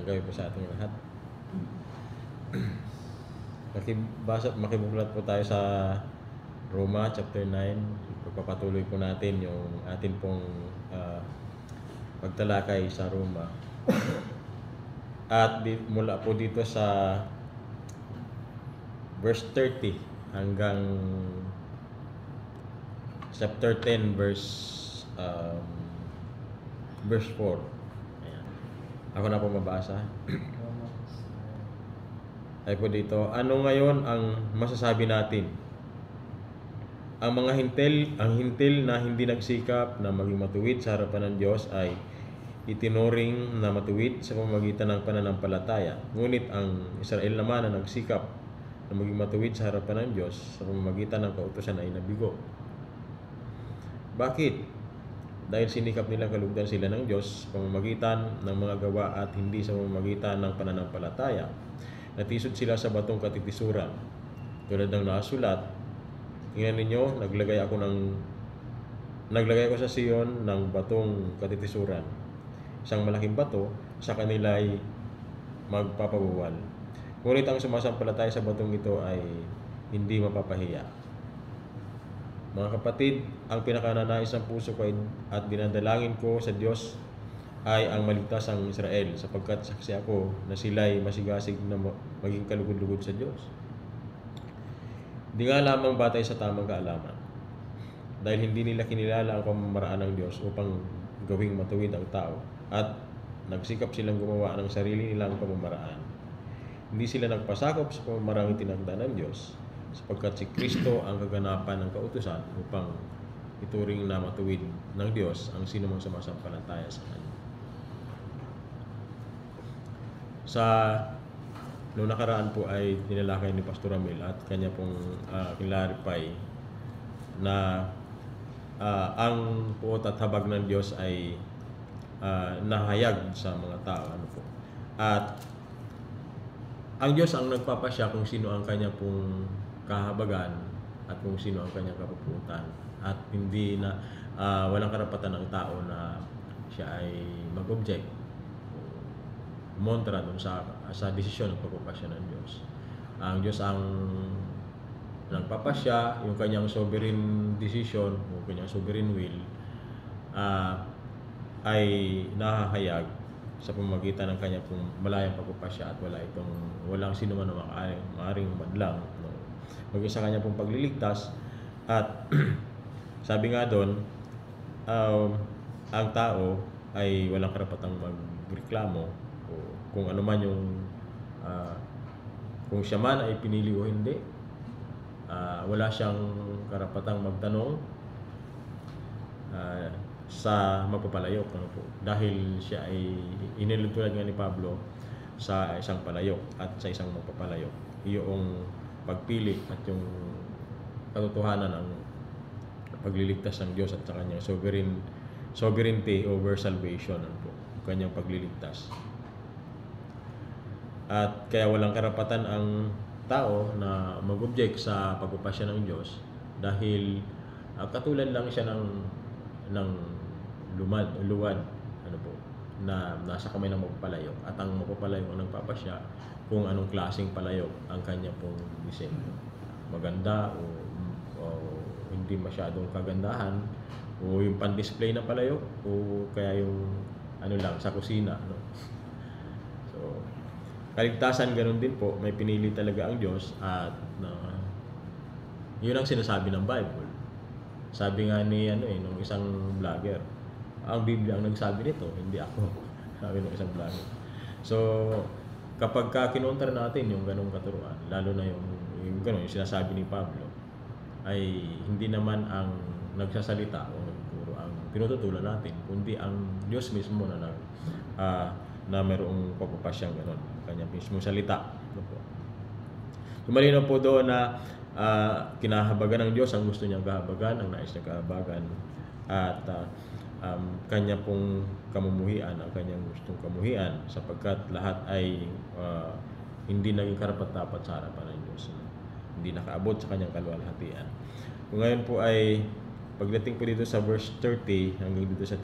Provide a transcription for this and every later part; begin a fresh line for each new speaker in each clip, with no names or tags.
gabi po sa ating lahat. Makibuklat po tayo sa Roma chapter 9. Pagpapatuloy po natin yung atin pong pagtalakay sa Roma. At mula po dito sa verse 30 hanggang chapter 10 verse 4. Ayan. Ako na po mabasa. Ay po dito, ano ngayon ang masasabi natin? Ang mga hintil na hindi nagsikap na maging matuwid sa harapan ng Diyos ay itinuring na matuwid sa pamamagitan ng pananampalataya. Ngunit ang Israel naman na nagsikap na maging matuwid sa harapan ng Diyos sa pamamagitan ng kautusan ay nabigo. Bakit? Dahil sinikap nilang kalugdan sila ng Diyos sa pamamagitan ng mga gawa at hindi sa pamamagitan ng pananampalataya. Natisod sila sa batong katitisuran. Tulad ng nakasulat, tingnan ninyo, naglagay ako sa Sion ng batong katitisuran. Isang malaking bato, sa kanila ay magpapabuwal. Ngunit ang sumasampalataya sa batong ito ay hindi mapapahiya. Mga kapatid, ang pinakananais ng puso ko at dinadalangin ko sa Diyos ay ang maligtas ang Israel, sapagkat saksi ako na sila'y masigasig na maging kalugod-lugod sa Diyos. Di nga lamang batay sa tamang kaalaman, dahil hindi nila kinilala ang pamamaraan ng Diyos upang gawing matuwid ang tao, at nagsikap silang gumawa ng sarili nilang pamamaraan. Hindi sila nagpasakop sa pamamaraang tinagda ng Diyos, sapagkat si Kristo ang kaganapan ng kautusan upang ituring na matuwid ng Diyos ang sinumang sumasampalataya sa Kanya. Sa noong nakaraan po ay tinalakay ni Pastor Ramil at kanya pong clarify na ang puot at habag ng Diyos ay nahayag sa mga tao. At ang Diyos ang nagpapasya kung sino ang kanya pong kahabagan at kung sino ang kanyang kapuputan, at hindi na walang karapatan ng tao na siya ay mag-object montra dun sa desisyon ng pagpapasya ng Diyos. Ang Diyos ang nagpapasya, yung kanyang sovereign decision, yung kanyang sovereign will ay nahahayag sa pamamagitan ng kanya pong malayang pagpapasya, at walang sino man na maaaring madlang maging sa kanya pong pagliligtas. At sabi nga doon, ang tao ay walang karapatang magreklamo o kung ano man yung kung siya man ay pinili o hindi. Wala siyang karapatang magtanong sa magpapalayok, dahil siya ay inilutulad nga ni Pablo sa isang palayok at sa isang magpapalayok. Iyong pagpili at yung katotohanan ng pagliligtas ng Diyos at sa kanyang sovereignty over salvation, kanyang pagliligtas. At kaya walang karapatan ang tao na mag-object sa pagpapasya ng Diyos, dahil katulad lang siya ng luwad na nasa kamay ng magpapalayok, at ang magpapalayok ang nagpapasya kung anong klaseng palayok ang kanya pong disenyo. Maganda o hindi masyadong kagandahan, o yung pan-display na palayok, o kaya yung lang sa kusina. So, kaligtasan ganun din po, may pinili talaga ang Diyos, at yun ang sinasabi ng Bible. Sabi nga ni nung isang vlogger, ang Biblia ang nagsabi nito, hindi ako. Sabi ng isang vlogger. So, kapag kinontra natin yung ganong katuruan, lalo na yung sinasabi ni Pablo, ay hindi naman ang nagsasalita o nagturo ang tinututulan natin, kundi ang Diyos mismo na mayroong pagpapasyang ganon, kanya mismo salita. Malinaw po doon na kinahabagan ng Diyos ang gusto niyang kahabagan, ang nais niyang kahabagan, at kanya pong kamumuhian ang kanyang gustong kamuhian, sapagkat lahat ay hindi naging karapat-dapat sa harapan ng Diyos, hindi nakaabot sa kanyang kaluwalhatian. Kung ngayon po ay pagdating po dito sa verse 30 hanggang dito sa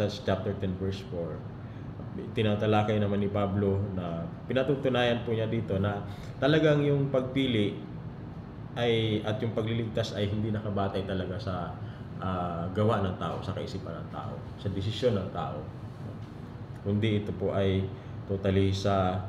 chapter 10 verse 4, tinatalakay naman ni Pablo na pinatutunayan po niya dito na talagang yung pagpili ay at yung pagliligtas ay hindi nakabatay talaga sa gawa ng tao, sa kaisipan ng tao, sa desisyon ng tao. Kundi ito po ay totally sa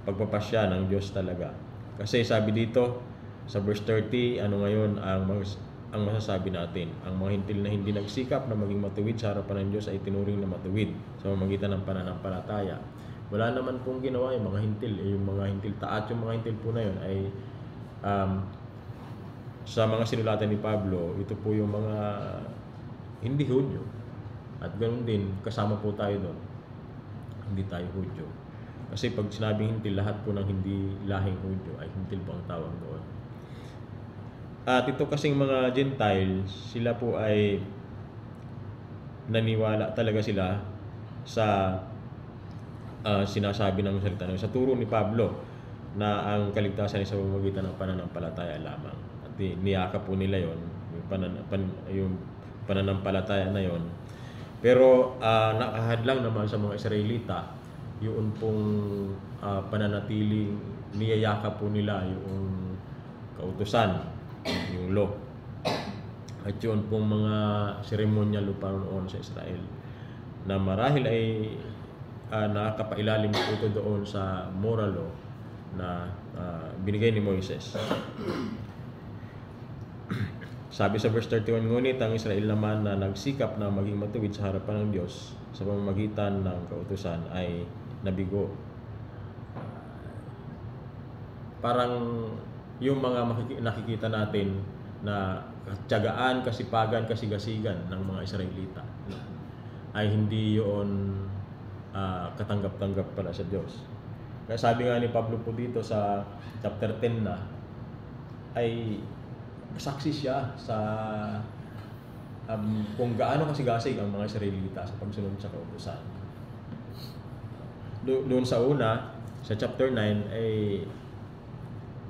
pagpapasya ng Diyos talaga. Kasi sabi dito sa verse 30, ano ngayon ang masasabi natin? Ang mga hintil na hindi nagsikap na maging matuwid sa harapan ng Diyos ay tinuring na matuwid sa pamamagitan ng pananampalataya. Wala naman pong ginawa yung mga hintil, yung mga hintil taat, yung mga hintil po na yun ay sa mga sinulatan ni Pablo, ito po yung mga hindi Hudyo. At ganoon din, kasama po tayo doon. Hindi tayo Hudyo. Kasi pag sinabing hintil, lahat po ng hindi lahing Hudyo ay hintil po ang tawag doon. At ito kasing mga Gentiles, sila po ay naniwala talaga sila sa sinasabi ng salita sa turo ni Pablo na ang kaligtasan ay sa pamamagitan ng pananampalataya lamang. At niyakap po nila yon, yung pananampalataya na yon. Pero nakahadlang naman sa mga Israelita yung pong pananatiling niyayakap po nila yung kautusan, yung law. At yun pong mga seremonyal pa noon sa Israel na marahil ay nakakapailalim po ito doon sa moral law na binigay ni Moises. Sabi sa verse 31, ngunit ang Israel naman na nagsikap na maging matuwid sa harapan ng Diyos sa pamamagitan ng kautusan ay nabigo. Parang yung mga nakikita natin na tiyagaan, kasipagan, kasigasigan ng mga Israelita ay hindi yun katanggap-tanggap pala sa Diyos. Kaya sabi nga ni Pablo po dito sa chapter 10 na ay saksi siya sa kung gaano kasigasig ang mga Israelita sa pagsunod sa kautusan. Doon sa una, sa chapter 9 ay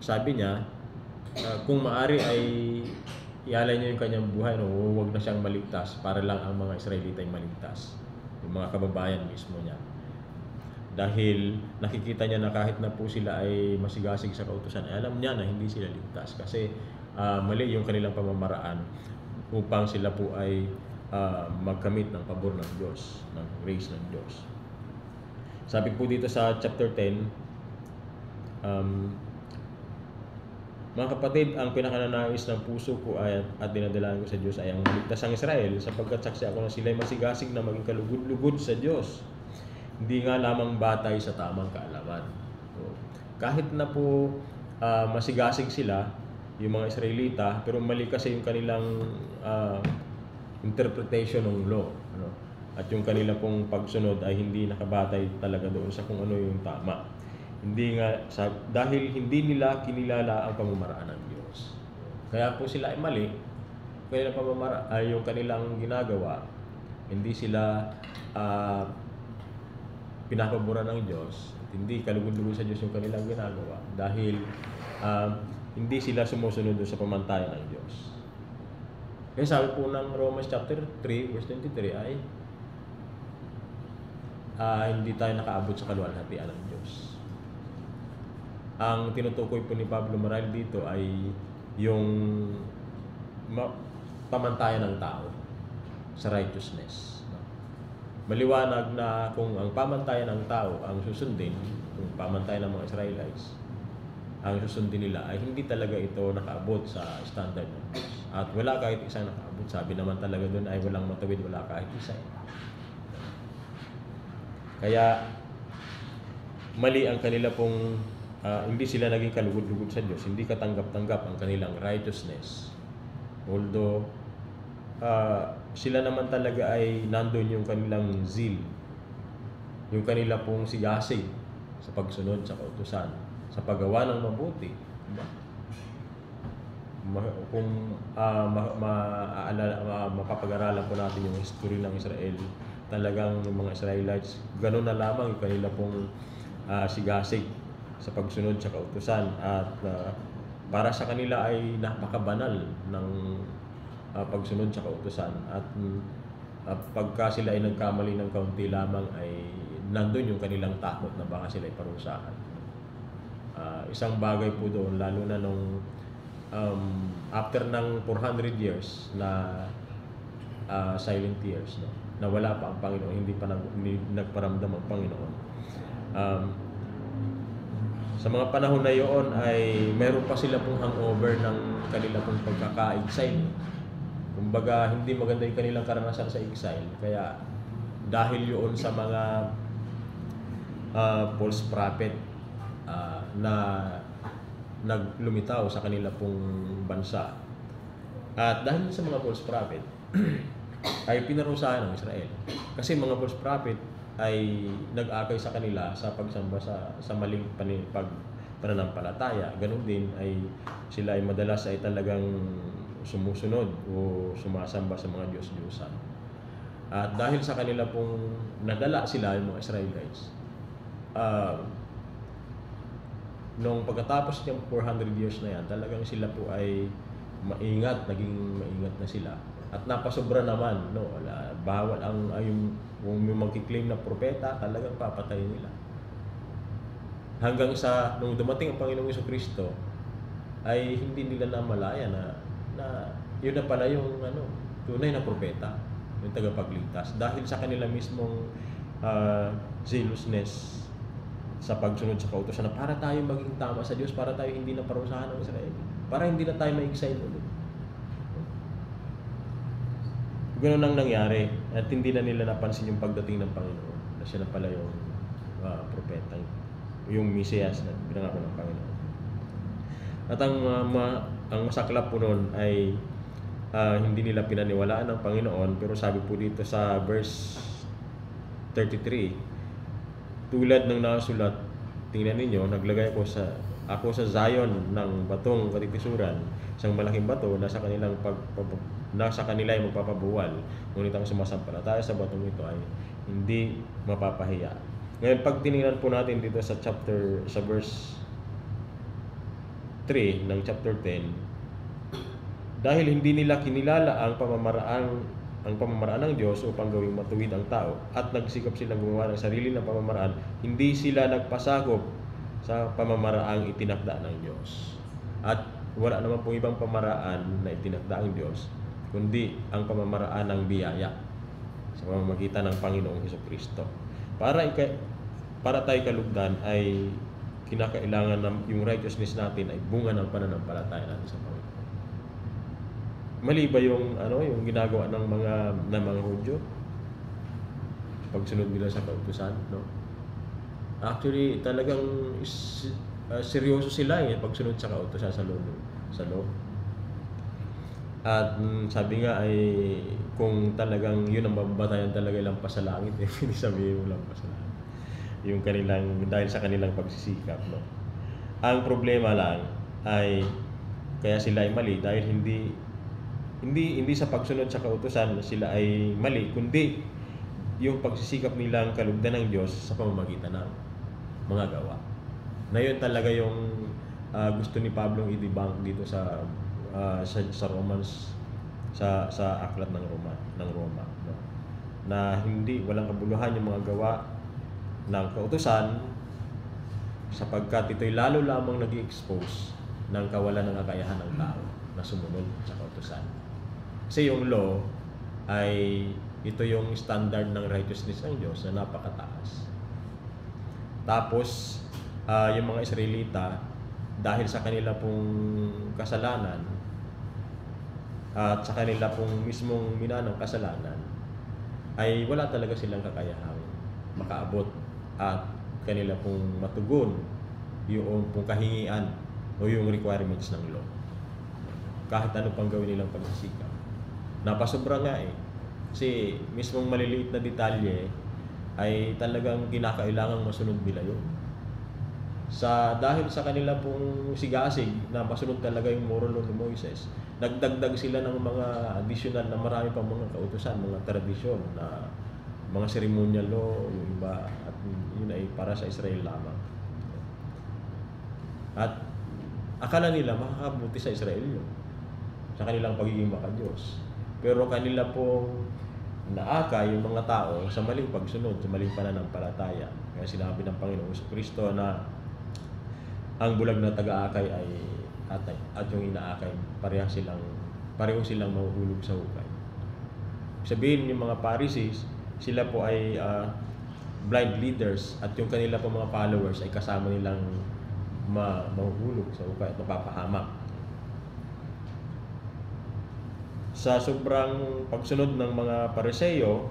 sabi niya kung maari ay ialay niya yung kanyang buhay, huwag na siyang maligtas para lang ang mga Israelita ay maligtas, yung mga kababayan mismo niya. Dahil nakikita niya na kahit na po sila ay masigasig sa kautusan, ay alam niya na hindi sila ligtas kasi mali yung kanilang pamamaraan upang sila po ay magkamit ng pabor ng Diyos, ng grace ng Diyos. Sabi po dito sa chapter 10, mga kapatid, ang pinakananais ng puso ko at dinadalangin ko sa Diyos ay ang maligtas ang Israel, sapagkat saksi ako na sila ay masigasig na maging kalugod-lugod sa Diyos, hindi nga lamang batay sa tamang kaalaman. So, kahit na po masigasig sila, yung mga Israelita, pero mali kasi yung kanilang interpretation ng law, at yung kanila pong pagsunod ay hindi nakabatay talaga doon sa kung ano yung tama. Hindi nga dahil hindi nila kinilala ang pamamaraan ng Diyos. Kaya po sila ay mali. Kanilang pamamaraan ay yung kanilang ginagawa, hindi sila pinapaboran ng Diyos. At hindi kalugod-lugod sa Diyos yung kanilang ginagawa dahil hindi sila sumusunod sa pamantayan ng Diyos. Kaya sabi po ng Romans chapter 3 verse 23 ay hindi tayo nakaabot sa kaluwalhatian ng Diyos. Ang tinutukoy po ni Pablo marahil dito ay yung pamantayan ng tao sa righteousness. Maliwanag na kung ang pamantayan ng tao ang susundin, kung pamantayan ng mga Israelites ang susundin nila, ay hindi talaga ito nakaabot sa standard ng Diyos. At wala kahit isa nakaabot. Sabi naman talaga doon ay walang matawid, wala kahit isa. Kaya mali ang kanila pong hindi sila naging kalugod-lugod sa Diyos, hindi katanggap-tanggap ang kanilang righteousness. Although sila naman talaga ay nandun yung kanilang zeal, yung kanila pong sigasig sa pagsunod sa kautusan, sa paggawa ng mabuti. Diba? Kung mapapag-aralan po natin yung history ng Israel, talagang yung mga Israelites, gano'n na lamang yung kanila pong sigasig sa pagsunod sa kautusan, at para sa kanila ay napakabanal ng pagsunod sa kautusan, at pagka sila ay nagkamali ng kaunti lamang ay nandun yung kanilang takot na baka sila iparusahan. Isang bagay po doon, lalo na nung after ng 400 years na silent years, no, na wala pa ang Panginoon, hindi nagparamdam ang Panginoon. Sa mga panahon na yon ay mayroon pa sila pong hangover ng kanila pong pagkaka-exile. Kumbaga, hindi maganda yung kanilang karanasan sa exile. Kaya dahil yun sa mga false prophet na naglumitaw sa kanila pong bansa. At dahil sa mga false prophet ay pinarusahan ng Israel. Kasi mga false prophet ay nag-akay sa kanila sa pagsamba sa maling pananampalataya. Ganun din ay sila ay madalas ay talagang sumusunod o sumasamba sa mga Diyos-Diyosan. At dahil sa kanila pong nadala sila yung mga Israelites, nung pagkatapos ng 400 years na yan, talagang sila po ay naging maingat na sila. At napasobra naman, no, bawal kung may magkiklaim na propeta, talagang papatayin nila. Hanggang sa, nung dumating ang Panginoong Jesucristo, ay hindi nila namalaya na yun na pala yung tunay na propeta, yung tagapagligtas. Dahil sa kanila mismong zealousness sa pagsunod sa kautusan na para tayo maging tama sa Diyos, para tayo hindi na parusahan ng Israel, para hindi na tayo ma-exile ulit. Ganun ang nangyari at hindi na nila napansin yung pagdating ng Panginoon na siya na pala yung propeta, yung Mesiyas na pinangako ng Panginoon. At ang masaklap po noon ay hindi nila pinaniwalaan ng Panginoon, pero sabi po dito sa verse 33, tulad ng nasulat, tingnan ninyo, naglagay ako sa Zion ng batong katitisuran, isang malaking bato na sa kanila ay magpapabuwal, ngunit ang sumasampalataya sa batong ito ay hindi mapapahiya. Ngayon, pag tinignan po natin dito sa verse 3 ng chapter 10, dahil hindi nila kinilala ang pamamaraan ng Diyos upang gawing matuwid ang tao at nagsikap silang gumawa ng sarili ng pamamaraan, hindi sila nagpasakop sa pamamaraang itinakda ng Diyos. At wala naman pong ibang pamamaraan na itinakda ng Diyos kundi ang pamamaraan ng biyaya sa pamamagitan ng Panginoong Jesucristo. Para tayo kalugdan ay kinakailangan yung righteousness natin ay bunga ng pananampalataya natin sa Panginoon. Mali ba yung ginagawa ng mga Hudyo? Pagsunod nila sa kautusan, no? Actually, talagang seryoso sila pagsunod sa kautusan sa law. At sabi nga ay kung talagang yun ang babatayan talaga lampas sa langit, hindi sabihin mo lampas sa langit. Yung dahil sa kanilang pagsisikap, no? Ang problema lang ay kaya sila ay mali dahil hindi sa pagsunod sa kautusan sila ay mali, kundi yung pagsisikap nilang kalugdan ng Diyos sa pamamagitan ng mga gawa. Na yun talaga yung gusto ni Pablo i-debunk dito sa Romans, sa aklat ng Roma, no? Na walang kabuluhan yung mga gawa ng kautusan sapagkat ito'y lalo lamang nag-i-expose ng kawalan ng kakayahan ng tao na sumunod sa kautusan. Kasi yung law ay ito yung standard ng righteousness ng Diyos na napakataas. Tapos yung mga Israelita, dahil sa kanila pong kasalanan at sa kanila pong mismong minanang kasalanan, ay wala talaga silang kakayahang makaabot at kanila pong matugon yung pong kahingian o yung requirements ng law. Kahit ano pang gawin nilang pagsisikap. Napasobra nga Kasi mismong maliliit na detalye ay talagang kinakailangang masunod nila yun. Dahil sa kanila pong sigasig na masunod talaga yung moral law ni Moises, nagdagdag sila ng mga additional na marami pang mga kautusan, mga tradisyon na mga ceremonial law, yung iba, at yun ay para sa Israel lamang. At akala nila makakabuti sa Israel yun, sa kanilang pagiging maka-Diyos. Pero kanila pong naakay yung mga tao sa maling pagsunod, sa maling pananampalataya. Kaya sinabi ng Panginoong Kristo na ang bulag na taga-akay ay atay, at yung inaakay pareho silang mahuhulog sa hukay. Sabihin yung mga Pharisees, sila po ay blind leaders at yung kanila po mga followers ay kasama nilang mahuhulog sa hukay at mapapahamak. Sa sobrang pagsunod ng mga Pariseo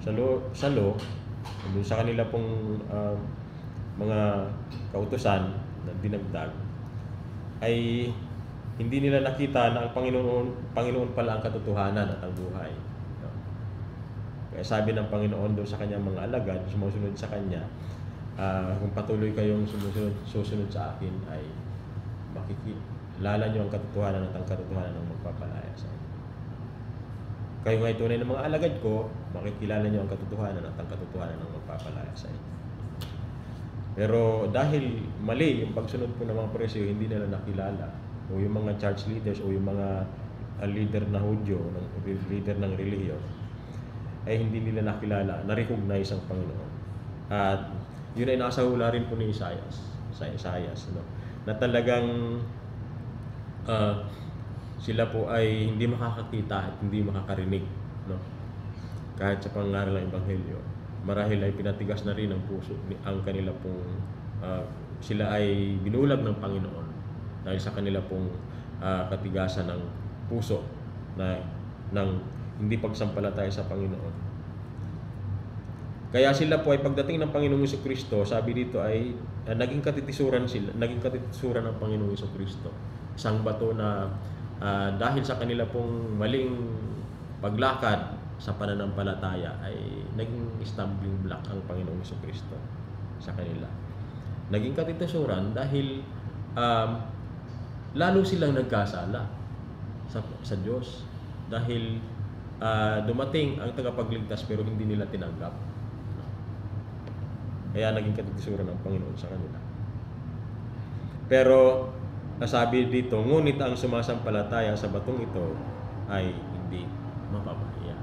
sa law, sa kanila pong mga kautusan na dinagdag, ay hindi nila nakita na ang Panginoon pala ang katotohanan at ang buhay. Kaya sabi ng Panginoon doon sa kanyang mga alagad, sumusunod sa kanya, kung patuloy kayong susunod sa akin, ay makikilala nyo ang katotohanan at ang katotohanan ng magpapalaya sa inyo. Kayo nga tunay ng mga alagad ko, makikilala nyo ang katotohanan at ang katotohanan ng magpapalaya sa inyo. Pero dahil mali yung pagsunod po ng mga Pariseo, hindi nila nakilala, o yung mga church leaders o yung mga leader na Hudyo, leader ng relihiyon, ay hindi nila nakilala, na-recognize ang Panginoon. At yun ay nasa hula rin po ni Isaias, no? Na talagang sila po ay hindi makakakita at hindi makakarinig, no? Kahit sa pangaral ng Ebanghelyo, marahil ay pinatigas na rin ang puso, ang kanila pong sila ay binulag ng Panginoon dahil sa kanila pong katigasan ng puso ng hindi pagsampalataya sa Panginoon. Kaya sila po ay pagdating ng Panginoong Jesucristo, sabi dito ay naging katitisuran ng Panginoong Jesucristo. Isang bato na dahil sa kanila pong maling paglakad sa pananampalataya ay naging stumbling block ang Panginoong Jesucristo sa kanila. Naging katitisuran dahil lalo silang nagkasala sa Diyos dahil dumating ang tagapagligtas pero hindi nila tinanggap. Kaya naging katitisuran ng Panginoon sa kanila. Pero nasabi dito, ngunit ang sumasampalataya sa batong ito ay hindi mapapahiya.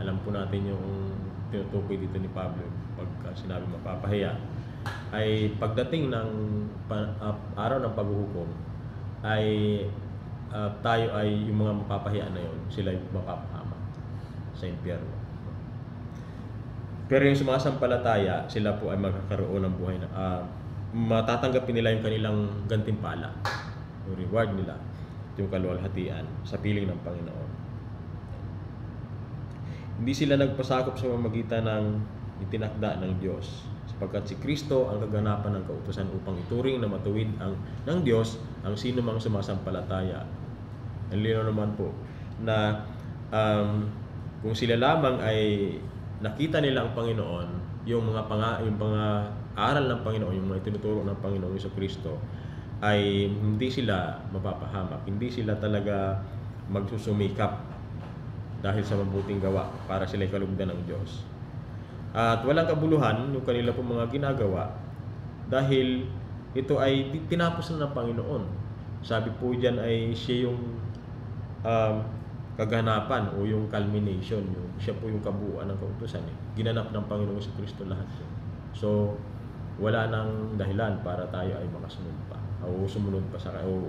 Alam po natin yung tinutukoy dito ni Pablo pagka sinabi mapapahiya ay pagdating ng araw ng paghuhukom ay tayo ay yung mga mapapahiya na yun, sila yung mapapahamak sa impyerno. Pero yung sumasampalataya, sila po ay magkakaroon ng buhay na matatanggapin nila yung kanilang gantimpala, yung reward nila, yung kaluwalhatian sa piling ng Panginoon. Hindi sila nagpasakop sa pamamagitan ng itinakda ng Diyos, sapagkat si Kristo ang kaganapan ng kautusan upang ituring na matuwid ng Diyos ang sino mang sumasampalataya. Ang lino naman po na kung sila lamang ay nakita nila ang Panginoon, yung mga aral ng Panginoon, yung mga tinuturo ng Panginoong Jesucristo, ay hindi sila mapapahamak, hindi sila talaga magsusumikap dahil sa mabuting gawa para sila kalugdan ng Diyos. At walang kabuluhan yung kanila pong mga ginagawa dahil ito ay tinapos na ng Panginoon. Sabi po diyan ay siya yung kaganapan o yung culmination, siya po yung kabuuan ng kautusan. Ginanap ng Panginoong Jesucristo lahat yun. So, wala nang dahilan para tayo ay makasunod pa o sumunod pa o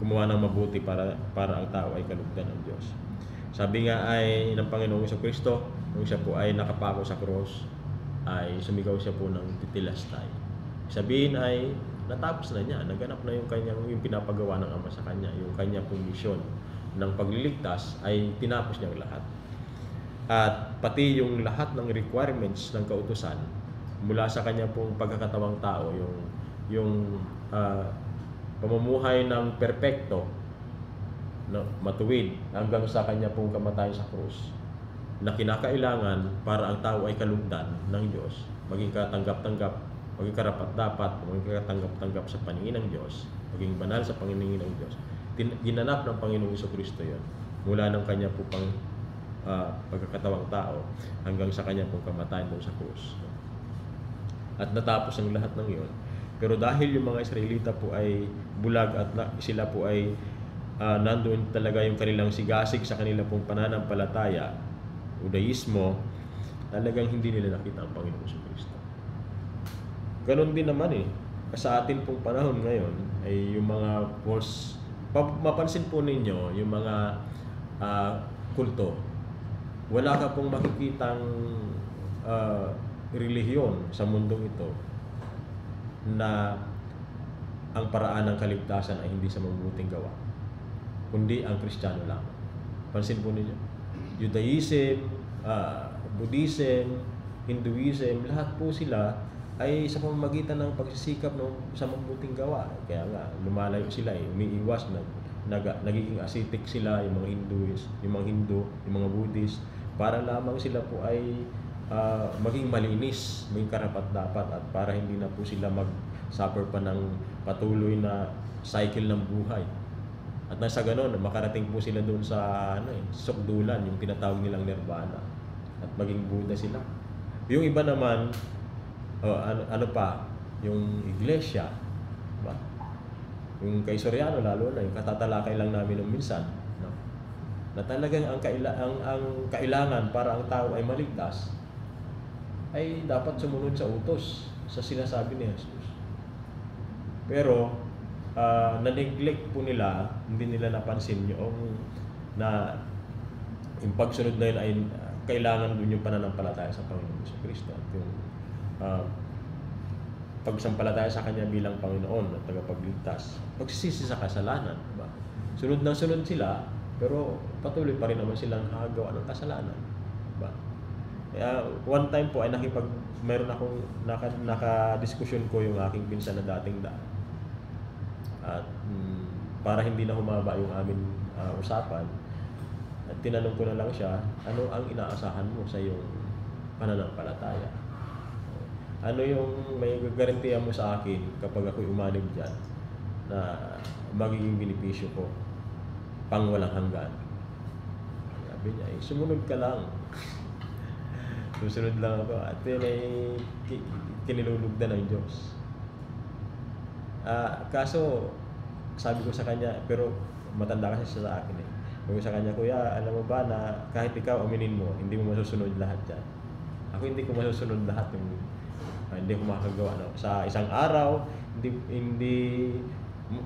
gumawa ng mabuti para ang tao ay kalugdan ng Diyos. Sabi nga ay ng Panginoong Jesucristo, nung siya po ay nakapako sa cross, ay sumigaw siya po ng titilastay. Sabihin ay natapos na niya, naganap na yung pinapagawa ng Ama sa kanya, yung kanya pong misyon ng pagliligtas ay tinapos niyang lahat. At pati yung lahat ng requirements ng kautusan mula sa kanya pong pagkakatawang tao, yung pamumuhay ng perpekto, no, matuwid hanggang sa kanya pong kamatayan sa krus, na kinakailangan para ang tao ay kalugdan ng Diyos, maging katanggap-tanggap, maging karapat-dapat, maging katanggap-tanggap sa paningin ng Diyos, maging banal sa paningin ng Diyos. Ginanap ng Panginoong Jesucristo yun mula ng kanya po pang pagkakatawang tao hanggang sa kanya pong kamatayan doon sa krus. At natapos ang lahat ng iyon. Pero dahil yung mga Israelita po ay bulag at sila po ay nandoon talaga yung kanilang sigasig sa kanila pong pananampalataya, Judaismo, talagang hindi nila nakita ang Panginoon Jesucristo. Ganon din naman sa atin pong panahon ngayon ay yung mga false, mapansin po ninyo yung mga kulto, wala ka pong makikitang relihiyon sa mundong ito na ang paraan ng kaligtasan ay hindi sa mabubuting gawa, kundi ang Kristiyano lamang. Pansin po ninyo, Judaism, Buddhism, Hinduism, lahat po sila ay sa pamamagitan ng pagsisikap sa mabuting gawa. Kaya nga, lumalayo sila umiiwas, nagiging ascetic sila, yung mga Hinduist, yung mga Hindu, yung mga Buddhist, para lamang sila po ay maging malinis, maging karapat-dapat, at para hindi na po sila mag-suffer pa ng patuloy na cycle ng buhay. At nasa ganon, makarating po sila doon sa sukdulan, yung tinatawag nilang nirvana, at maging Buddha sila. Yung iba naman, yung iglesia, diba? Yung kay Soriano lalo na, yung katatalakay lang namin nung minsan, no? Na talagang ang kailangan para ang tao ay maligtas ay dapat sumunod sa utos, sa sinasabi ni Jesus. Pero na-neglect po nila, hindi nila napansin yung pagsunod na yun ay kailangan dun yung pananampalataya sa Panginoon Jesucristo at yung pagsampalataya sa Kanya bilang Panginoon at tagapagligtas, pagsisisi sa kasalanan, diba? Sunod na sunod sila, pero patuloy pa rin naman silang nakagawa ng kasalanan, diba? Kaya one time po ay mayroon akong nakadiskusyon ko yung aking pinsan na dating daan. At para hindi na humaba yung aming usapan, at tinanong ko na lang siya, ano ang inaasahan mo sa iyong pananampalataya? Ano yung may garantiya mo sa akin kapag ako'y umanib dyan na magiging benepisyo ko pang walang hanggan? Sabi niya, sumunod ka lang. Susunod lang ako. At yun ay kinilulugdan ng Diyos. Kaso, sabi ko sa kanya, pero matanda kasi siya sa akin Sabi ko sa kanya, kuya, alam mo ba na kahit ikaw aminin mo, hindi mo masusunod lahat dyan. Ako hindi ko masusunod lahat hindi ko makakagawa sa isang araw, hindi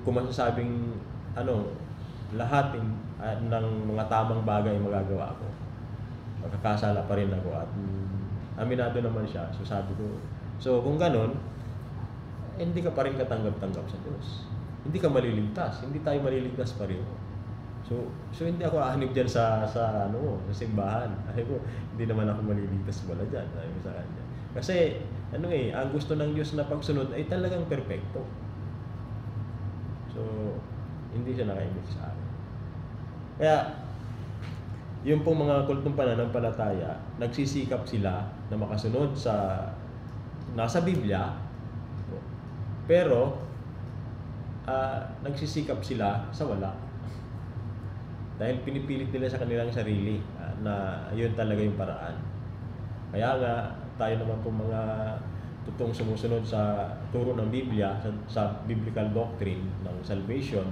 ko masasabing lahat ng mga tamang bagay magagawa ko. Magkakasala pa rin ako at aminado naman siya. So sabi ko, so kung ganun, hindi ka pa rin katanggap-tanggap sa Diyos. Hindi ka maliligtas, hindi tayo maliligtas pareho. So hindi ako ahanib diyan sa simbahan. Sabi ko, hindi naman ako maliligtas wala diyan. Sabi ko sa kanya. Kasi ang gusto ng Diyos na pagsunod ay talagang perpekto. So, hindi siya nakaimik sa akin. Kaya, yung pong mga kultong pananampalataya, nagsisikap sila na makasunod sa nasa Biblia, pero nagsisikap sila sa wala. Dahil pinipilit nila sa kanilang sarili na yun talaga yung paraan. Kaya nga, tayo naman po mga totoong sumusunod sa turo ng Biblia, sa biblical doctrine ng salvation,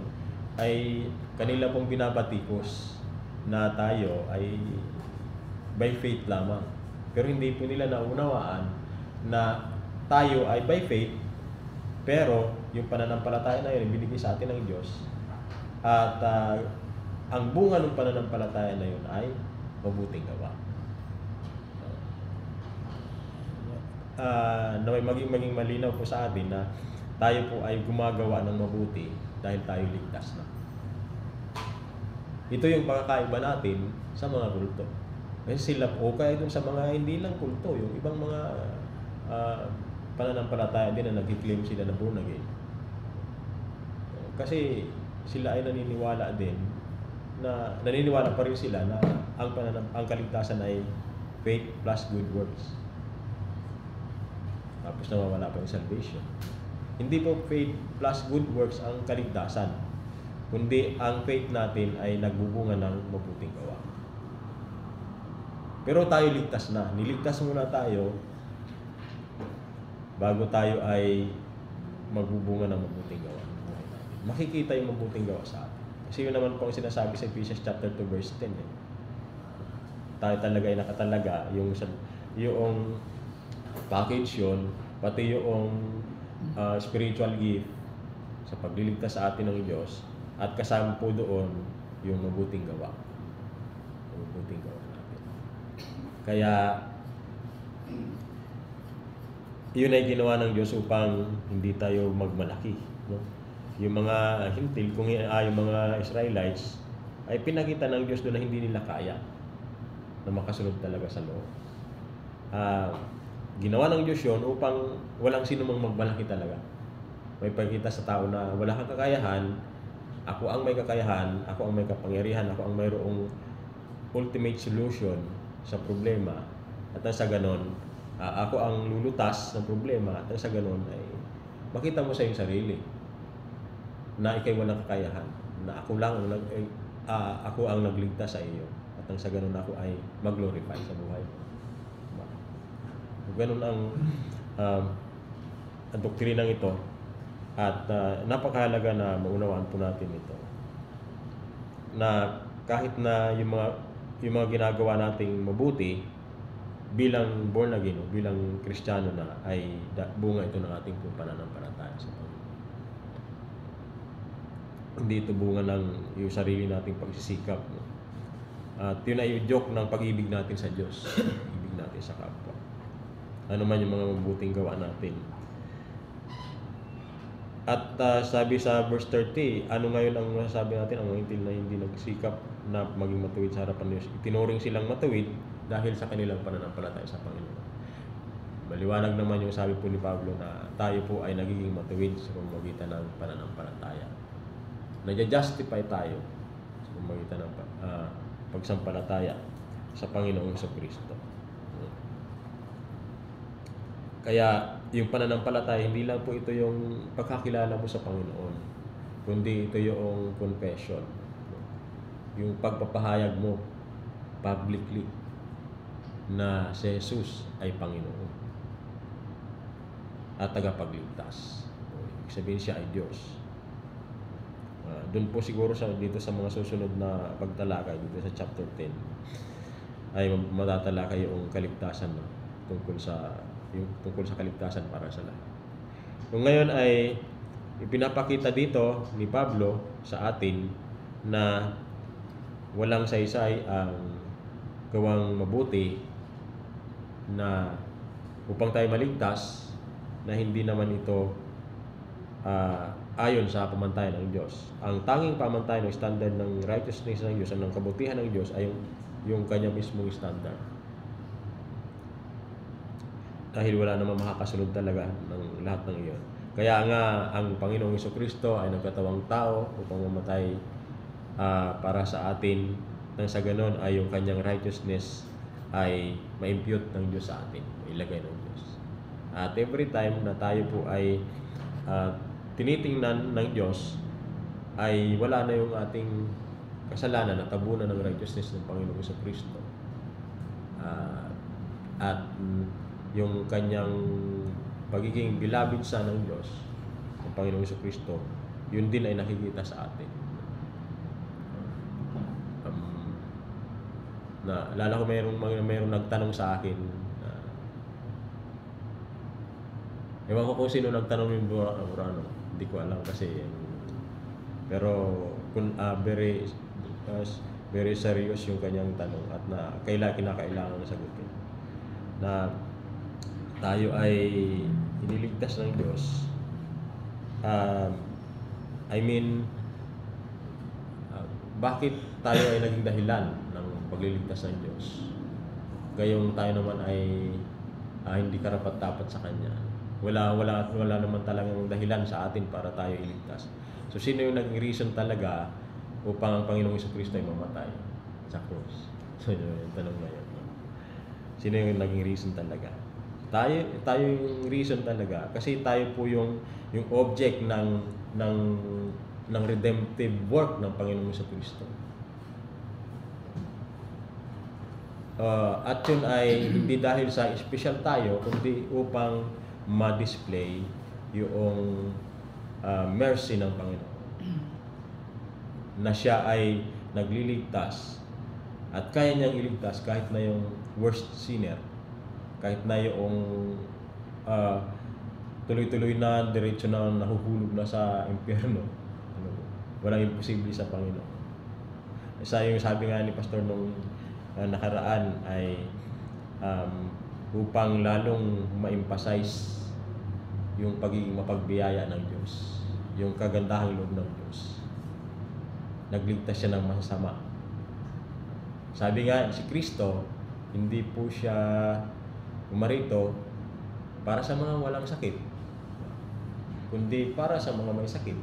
ay kanila pong binabatikos na tayo ay by faith lamang. Pero hindi po nila naunawaan na tayo ay by faith, pero yung pananampalataya na yun binigay sa atin ng Diyos. At ang bunga ng pananampalataya na yun ay mabuting gawa. Na may maging malinaw po sa atin na tayo po ay gumagawa ng mabuti dahil tayo ligtas na. Ito yung pagkakaiba natin sa mga kulto. Kasi sila po, kaya dun sa mga hindi lang kulto, yung ibang mga pananampalataya din na nag-claim sila na born again. Kasi sila ay naniniwala pa rin sila na ang kaligtasan ay faith plus good works. Tapos nawawala pa yung salvation. Hindi po faith plus good works ang kaligtasan, kundi ang faith natin ay nagbubunga ng mabuting gawa. Pero tayo ligtas na. Niligtas muna tayo bago tayo ay magbubunga ng mabuting gawa. Makikita yung mabuting gawa sa atin. Kasi yun naman po ang sinasabi sa Ephesians chapter 2 verse 10. tayo talaga ay nakatalaga, yung package yun, pati yung spiritual gift sa pagliligtas sa atin ng Diyos, at kasama po doon yung mabuting gawa. Mabuting gawa natin. Kaya yun ay ginawa ng Diyos upang hindi tayo magmalaki, no? Yung mga hintil, yung mga Israelites, ay pinakita ng Diyos doon na hindi nila kaya na makasunod talaga sa loob. Ginawa ng Diyos yun upang walang sino mang magmalaki talaga. May pagkita sa tao na wala kang kakayahan, ako ang may kakayahan, ako ang may kapangyarihan, ako ang mayroong ultimate solution sa problema. At sa ganon, ako ang lulutas ng problema. At sa ganon ay makita mo sa iyong sarili na ikay walang kakayahan, na ako lang ako ang nagligtas sa iyo. At sa ganon ako ay mag-glorify sa buhay mo. Ganon ang doktrinang ito. At napakahalaga na maunawaan po natin ito, na kahit na yung mga ginagawa nating mabuti bilang born again, bilang Kristiyano na, ay bunga ito ng ating pananampalataya sa Panginoon. Hindi ito bunga ng yung sarili nating pagsisikap, no? At yun ay yung joke ng pag-ibig natin sa Diyos, ibig natin sa kapwa. Ano man yung mga mabuting gawa natin. At sabi sa verse 30, ano ngayon ang masasabi natin? Ang mga hintil na hindi nagsikap na maging matuwid sa harapan ng Diyos, itinuring silang matuwid dahil sa kanilang pananampalataya sa Panginoon. Maliwanag naman yung sabi po ni Pablo na tayo po ay nagiging matuwid sa pamamagitan ng pananampalataya. Nag-justify tayo sa pamamagitan ng pagsampalataya sa Panginoong Jesucristo. Kaya yung pananampalataya, hindi lang po ito yung pagkakilala mo sa Panginoon, kundi ito yung confession, yung pagpapahayag mo publicly na si Jesus ay Panginoon at tagapagligtas. Ibig sabihin siya ay Diyos. Doon po siguro dito sa mga susunod na pagtalakay, dito sa chapter 10, ay matatalakay yung kaligtasan, no? tungkol sa kaligtasan para sa lahat. Kung ngayon ay ipinapakita dito ni Pablo sa atin na walang saysay ang gawang mabuti na upang tayo maligtas, na hindi naman ito ayon sa pamantayan ng Diyos. Ang tanging pamantayan o standard ng righteousness ng Diyos, ng kabutihan ng Diyos, ay yung kanya mismong standard. Dahil wala namang makakasunod talaga ng lahat ng iyon. Kaya nga, ang Panginoong Jesucristo ay nagkatawang tao upang mamatay para sa atin, nang sa ganon ay yung kanyang righteousness ay ma-impute ng Diyos sa atin, ilagay ng Diyos. At every time na tayo po ay tinitingnan ng Diyos, ay wala na yung ating kasalanan na tabunan ng righteousness ng Panginoong Jesucristo. At yung kanyang pagiging beloved son ng Diyos, ng Panginoong Jesucristo, yun din ay nakikita sa atin. Alala ko mayroong nagtanong sa akin, ewan ko kung sino nagtanong yung Burano, hindi ko alam kasi, pero very serious yung kanyang tanong at na kinakailangan na sagutin, na tayo ay iniligtas ng Diyos. Bakit tayo ay naging dahilan ng pagliligtas ng Diyos? Gayong tayo naman ay hindi karapat-dapat sa Kanya. Wala naman talagang dahilan sa atin para tayo iligtas. So, sino yung naging reason talaga upang ang Panginoong Jesucristo ay mamatay sa cross? So, yun yung tanong na yun. Sino yung naging reason talaga? Tayo yung reason talaga kasi tayo po yung object ng redemptive work ng Panginoong Jesucristo. At yun ay hindi dahil sa special tayo, kundi upang ma-display yung mercy ng Panginoon, na siya ay nagliligtas At kaya niyang iligtas kahit na yung worst sinner, kahit na yung ah, tuloy-tuloy na diretso na nahuhulog na sa impyerno. Ano, walang imposible sa Panginoon. Isa yung sabi nga ni Pastor nung nakaraan ay upang lalong ma-emphasize yung pagiging mapagbiyaya ng Diyos, yung kagandahang loob ng Diyos. Nagligtas siya ng masasama. Sabi nga, si Kristo, hindi po siya umarito para sa mga walang sakit, kundi para sa mga may sakit,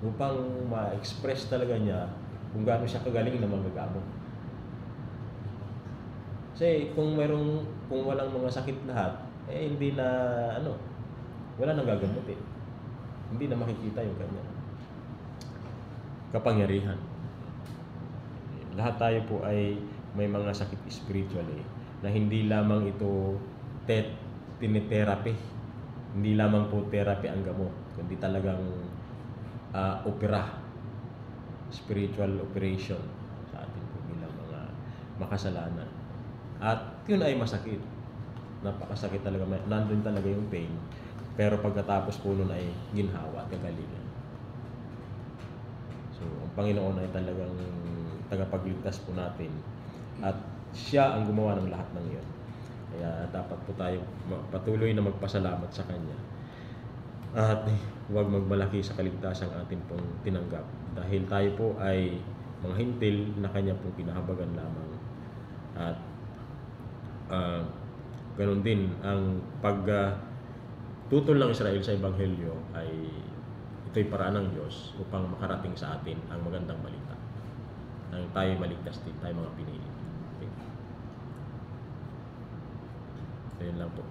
upang ma-express talaga niya kung gaano siya kagaling na manggagamot. Kasi kung walang mga sakit lahat, hindi na wala nang gagamutin. Hindi na makikita yung kanya kapangyarihan. Lahat tayo po ay may mga sakit spiritually na hindi lamang ito tinitherapy. Hindi lamang po therapy ang gamot, kundi talagang opera, spiritual operation sa atin po bilang mga makasalanan. At yun ay masakit. Napakasakit talaga. Nandun talaga yung pain. Pero pagkatapos po nun ay ginhawa at kagalingan. So, ang Panginoon ay talagang tagapagligtas po natin. At siya ang gumawa ng lahat ng iyon. Kaya dapat po tayo patuloy na magpasalamat sa Kanya. At huwag magmalaki sa kaligtasang atin pong tinanggap. Dahil tayo po ay mga hintil na Kanya pong pinahabagan lamang. At ganun din ang pagtutol ng Israel sa Ebanghelyo ay ito'y paraan ng Diyos upang makarating sa atin ang magandang balita. Nang tayo maligtas din, tayo mga pinili. Okay. So, yun lang po.